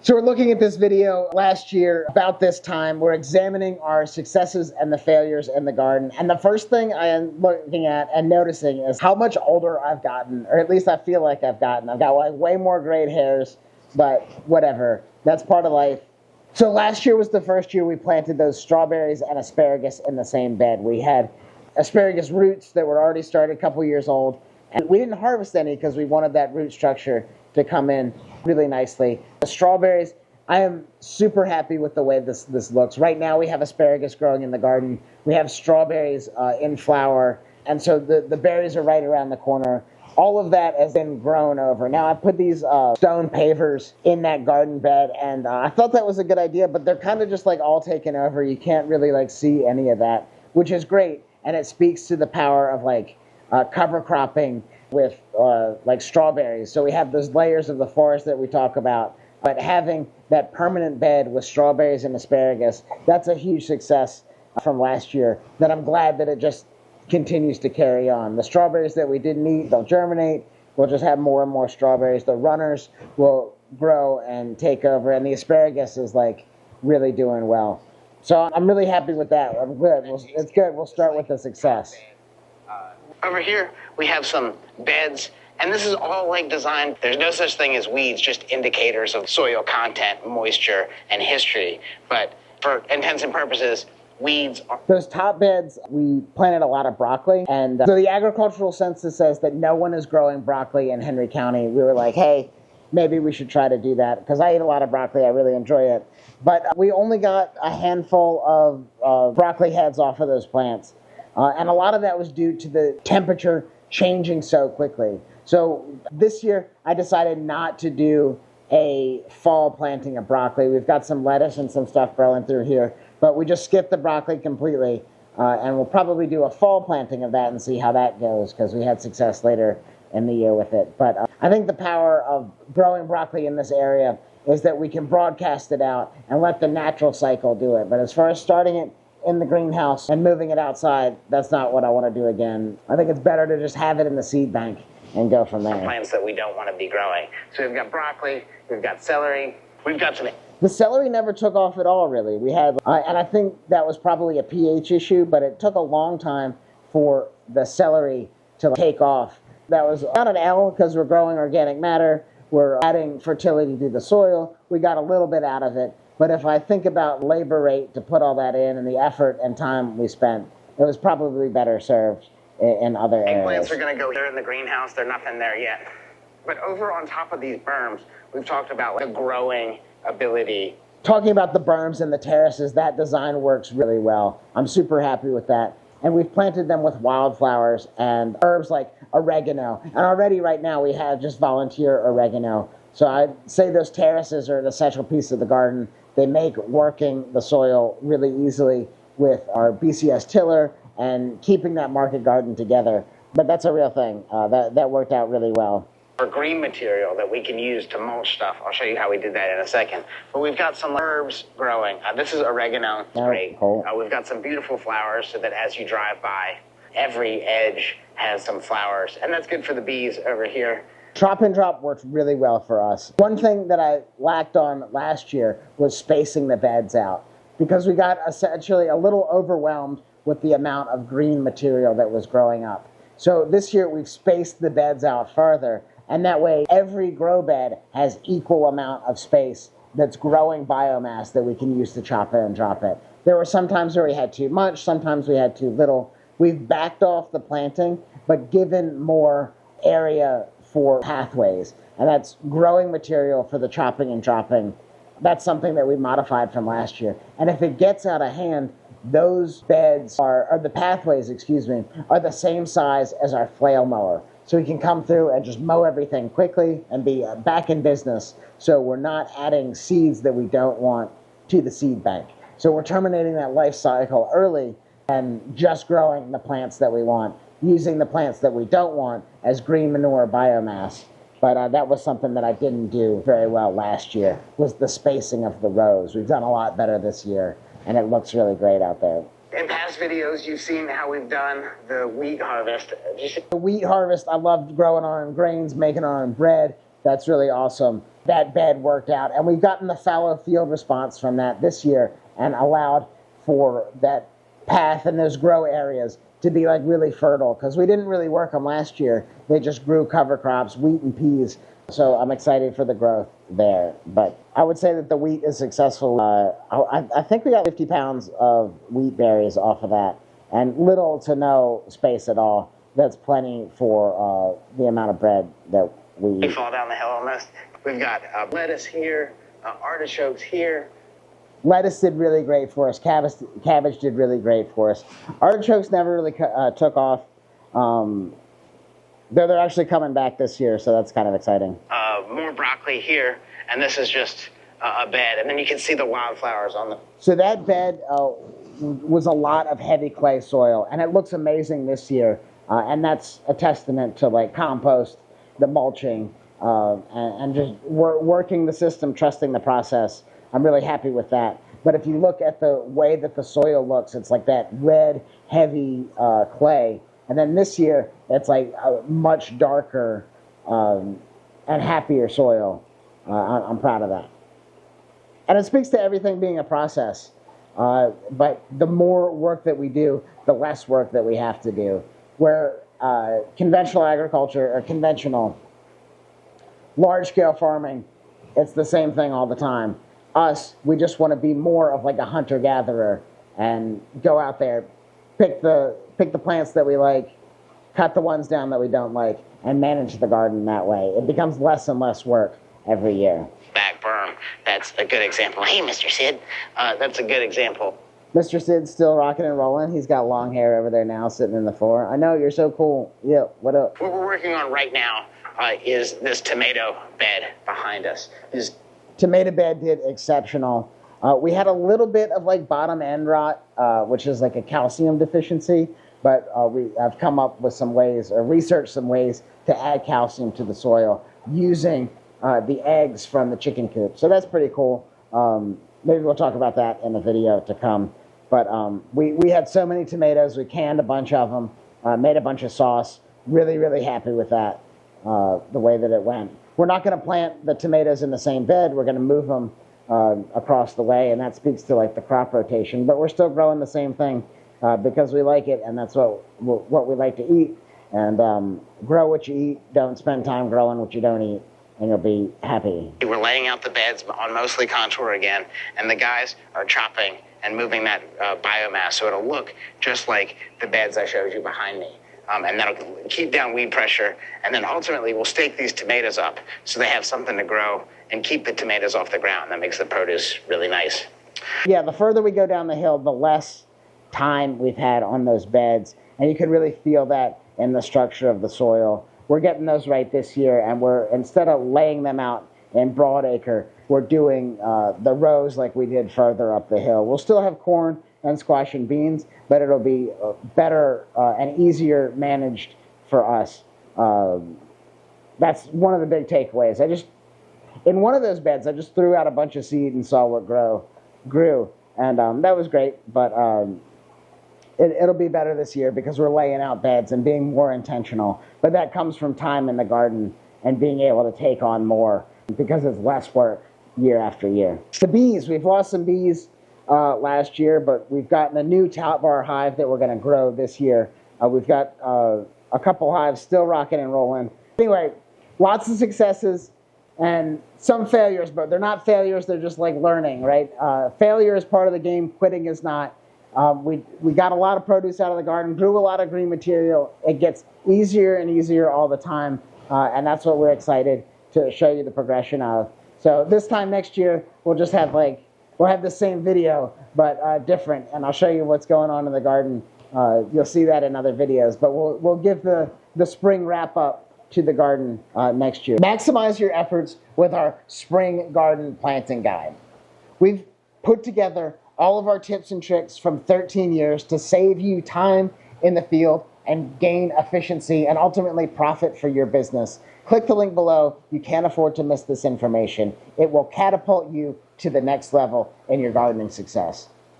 So we're looking at this video last year about this time. We're examining our successes and the failures in the garden. And the first thing I am looking at and noticing is how much older I've gotten, or at least I feel like I've gotten. I've got like way more gray hairs, but whatever. That's part of life. So last year was the first year we planted those strawberries and asparagus in the same bed. We had asparagus roots that were already started a couple years old. And we didn't harvest any because we wanted that root structure to come in really nicely. The strawberries, I am super happy with the way this looks. Right now we have asparagus growing in the garden. We have strawberries in flower. And so the berries are right around the corner. All of that has been grown over. Now I put these stone pavers in that garden bed, and I thought that was a good idea, but they're kind of just like all taken over. You can't really like see any of that, which is great. And it speaks to the power of like cover cropping with like strawberries. So we have those layers of the forest that we talk about, but having that permanent bed with strawberries and asparagus, that's a huge success from last year that I'm glad that it just continues to carry on. The strawberries that we didn't eat, they'll germinate. We'll just have more and more strawberries. The runners will grow and take over, and the asparagus is like really doing well. So I'm really happy with that. I'm good. It's good. We'll start with the success. Over here, we have some beds, and this is all like designed. There's no such thing as weeds, just indicators of soil content, moisture, and history. But for intents and purposes, weeds are... Those top beds, we planted a lot of broccoli, and so the agricultural census says that no one is growing broccoli in Henry County. We were like, hey, maybe we should try to do that, because I eat a lot of broccoli. I really enjoy it. But we only got a handful of broccoli heads off of those plants. And a lot of that was due to the temperature changing so quickly. So this year, I decided not to do a fall planting of broccoli. We've got some lettuce and some stuff growing through here, but we just skipped the broccoli completely. And we'll probably do a fall planting of that and see how that goes, because we had success later in the year with it. But I think the power of growing broccoli in this area is that we can broadcast it out and let the natural cycle do it. But as far as starting it in the greenhouse and moving it outside, that's not what I want to do again. I think it's better to just have it in the seed bank and go from there. Plants that we don't want to be growing. So we've got broccoli, we've got celery, we've got some... The celery never took off at all, really. We had, and I think that was probably a pH issue, but it took a long time for the celery to take off. That was not an L, because we're growing organic matter. We're adding fertility to the soil. We got a little bit out of it. But if I think about labor rate to put all that in and the effort and time we spent, it was probably better served in other areas. Eggplants are going to go here in the greenhouse. They're nothing there yet. But over on top of these berms, we've talked about the growing ability. Talking about the berms and the terraces, that design works really well. I'm super happy with that. And we've planted them with wildflowers and herbs like oregano. And already right now we have just volunteer oregano. So I'd say those terraces are an essential piece of the garden. They make working the soil really easily with our BCS tiller and keeping that market garden together. But that's a real thing. That worked out really well. For green material that we can use to mulch stuff. I'll show you how we did that in a second. But we've got some herbs growing. This is oregano. Great. Cool. We've got some beautiful flowers so that as you drive by, every edge has some flowers. And that's good for the bees over here. Drop and drop worked really well for us. One thing that I lacked on last year was spacing the beds out, because we got essentially a little overwhelmed with the amount of green material that was growing up. So this year we've spaced the beds out further, and that way every grow bed has equal amount of space that's growing biomass that we can use to chop it and drop it. There were some times where we had too much, sometimes we had too little. We've backed off the planting, but given more area for pathways, and that's growing material for the chopping and dropping. That's something that we modified from last year. And if it gets out of hand, those beds or the pathways, are the same size as our flail mower. So we can come through and just mow everything quickly and be back in business. So we're not adding seeds that we don't want to the seed bank. So we're terminating that life cycle early and just growing the plants that we want, using the plants that we don't want as green manure biomass. But that was something that I didn't do very well last year, was the spacing of the rows. We've done a lot better this year, and it looks really great out there. In past videos, you've seen how we've done the wheat harvest. The wheat harvest, I loved growing our own grains, making our own bread. that's really awesome. That bed worked out, and we've gotten the fallow field response from that this year and allowed for that path and those grow areas to be like really fertile, because we didn't really work them last year. They just grew cover crops, wheat and peas. So I'm excited for the growth there. But I would say that the wheat is successful. I think we got 50 pounds of wheat berries off of that, and little to no space at all. That's plenty for the amount of bread that we fall down the hill almost. We've got lettuce here, artichokes here. Lettuce did really great for us. Cabbage did really great for us. Artichokes never really took off. They're actually coming back this year, so that's kind of exciting. More broccoli here, and this is just a bed. And then you can see the wildflowers on the... So that bed was a lot of heavy clay soil, and it looks amazing this year. And that's a testament to like compost, the mulching, and just working the system, trusting the process. I'm really happy with that. But if you look at the way that the soil looks, it's like that red, heavy clay. And then this year, it's like a much darker and happier soil. I'm proud of that. And it speaks to everything being a process. But the more work that we do, the less work that we have to do. Where conventional agriculture or conventional large-scale farming, it's the same thing all the time. Us, we just want to be more of like a hunter-gatherer and go out there, pick the plants that we like, cut the ones down that we don't like, and manage the garden that way. It becomes less and less work every year. Back berm, that's a good example. Hey, Mr. Sid, that's a good example. Mr. Sid's still rocking and rolling. He's got long hair over there now, sitting in the floor. I know, you're so cool. Yeah, what up? What we're working on right now is this tomato bed behind us. Tomato bed did exceptional. We had a little bit of like bottom end rot, which is like a calcium deficiency, but I've come up with some ways, or researched some ways to add calcium to the soil using the eggs from the chicken coop. So that's pretty cool. Maybe we'll talk about that in a video to come. But we had so many tomatoes, we canned a bunch of them, made a bunch of sauce. Really, really happy with that, the way that it went. We're not going to plant the tomatoes in the same bed. We're going to move them across the way, and that speaks to like the crop rotation. But we're still growing the same thing because we like it, and that's what we like to eat. And grow what you eat. Don't spend time growing what you don't eat, and you'll be happy. We're laying out the beds on mostly contour again, and the guys are chopping and moving that biomass so it'll look just like the beds I showed you behind me. And that'll keep down weed pressure, and then ultimately we'll stake these tomatoes up so they have something to grow and keep the tomatoes off the ground. That makes the produce really nice. Yeah, the further we go down the hill, the less time we've had on those beds, and you can really feel that in the structure of the soil. We're getting those right this year, and we're, instead of laying them out in broadacre, we're doing the rows like we did further up the hill. We'll still have corn and squash and beans, but it'll be better and easier managed for us. That's one of the big takeaways. In one of those beds, I just threw out a bunch of seed and saw what grew, and that was great, but it'll be better this year because we're laying out beds and being more intentional. But that comes from time in the garden and being able to take on more because it's less work year after year. The bees, we've lost some bees last year, but we've gotten a new top bar hive that we're going to grow this year. We've got a couple hives still rocking and rolling. Anyway, lots of successes and some failures, but they're not failures, they're just like learning, right? Failure is part of the game, quitting is not. We got a lot of produce out of the garden, grew a lot of green material. It gets easier and easier all the time, and that's what we're excited to show you the progression of. So this time next year, we'll just have we'll have the same video, but different, and I'll show you what's going on in the garden. You'll see that in other videos, but we'll give the spring wrap up to the garden next year. Maximize your efforts with our spring garden planting guide. We've put together all of our tips and tricks from 13 years to save you time in the field and gain efficiency and ultimately profit for your business. Click the link below. You can't afford to miss this information. It will catapult you to the next level in your gardening success.